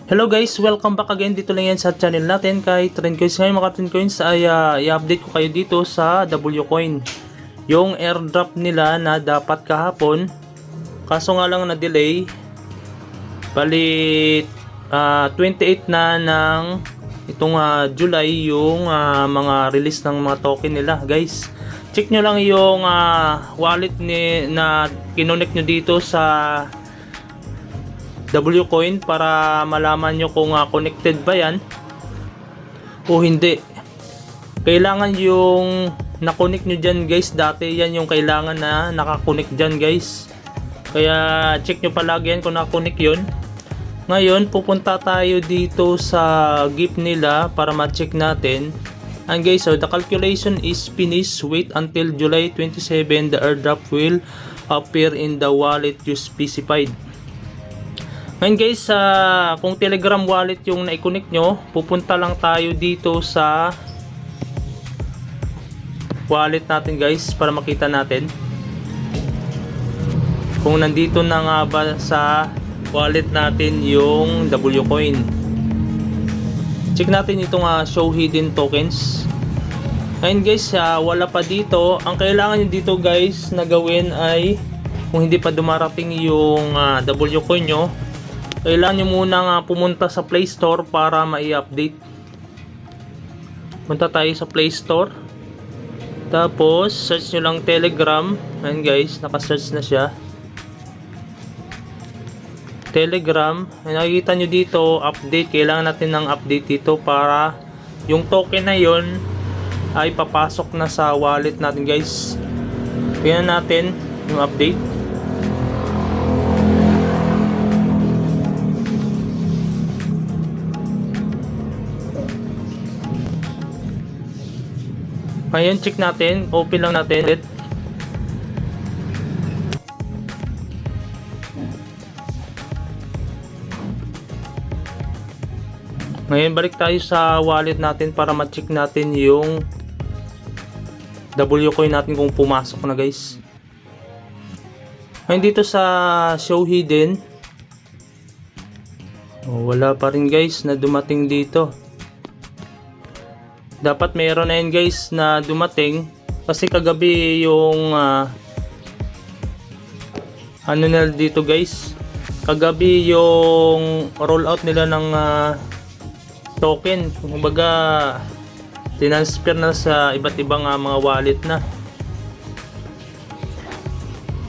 Hello guys, welcome back again dito lang yan sa channel natin kay Trend Coins. Ngayon mga Trend Coins ay i-update ko kayo dito sa Wcoin. Yung airdrop nila na dapat kahapon, kaso nga lang na delay. Bali 28 na ng itong July yung mga release ng mga token nila guys. Check nyo lang yung wallet na kinonect nyo dito sa Wcoin para malaman nyo kung connected ba yan o hindi. Kailangan yung na-connect nyo dyan guys, dati yan yung kailangan na naka-connect dyan guys, kaya check nyo palagi yan kung naka-connect yun. Ngayon pupunta tayo dito sa gift nila para ma-check natin. And guys, so the calculation is finished. Wait until July 27, the airdrop will appear in the wallet you specified. Ngayon guys, kung Telegram wallet yung na-connect nyo, pupunta lang tayo dito sa wallet natin guys para makita natin kung nandito na nga ba sa wallet natin yung Wcoin. Check natin itong show hidden tokens. Ngayon guys, wala pa dito. Ang kailangan nyo dito guys na gawin ay, kung hindi pa dumarating yung Wcoin nyo, kailangan nyo muna pumunta sa Play Store para ma-i-update. Punta tayo sa Play Store. Tapos search nyo lang Telegram. Ayan guys, naka-search na siya. Telegram. Nakikita nyo dito, update. Kailangan natin ng update dito para yung token na yon ay papasok na sa wallet natin guys. Tingnan natin yung update. Ngayon check natin, open lang natin ulit. Ngayon balik tayo sa wallet natin para ma-check natin yung Wcoin natin kung pumasok na guys. Ngayon dito sa show hidden, wala pa rin guys na dumating dito. Dapat mayroon na yun guys na dumating, kasi kagabi yung ano nila dito guys, kagabi yung rollout nila ng token, kumbaga tinransfer na sa iba't ibang mga wallet na.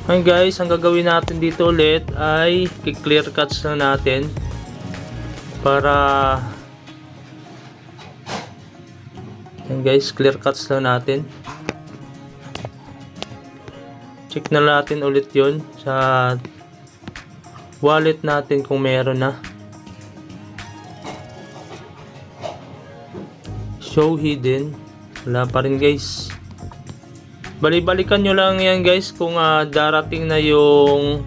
Ngayon guys, ang gagawin natin dito ulit ay i-clear cuts na natin para yan guys, clear cuts lang natin. Check na natin ulit yun sa wallet natin kung meron na. Show hidden, wala pa rin guys. Bali-balikan nyo lang yan guys kung darating na yung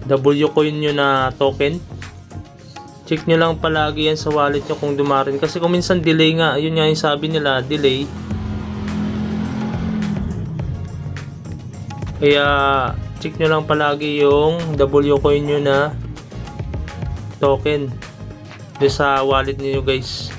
Wcoin nyo na token. Check nyo lang palagi yan sa wallet nyo kung dumarin, kasi kung minsan delay nga, yun nga yung sabi nila, delay. Kaya check nyo lang palagi yung Wcoin nyo na token doon sa wallet niyo guys.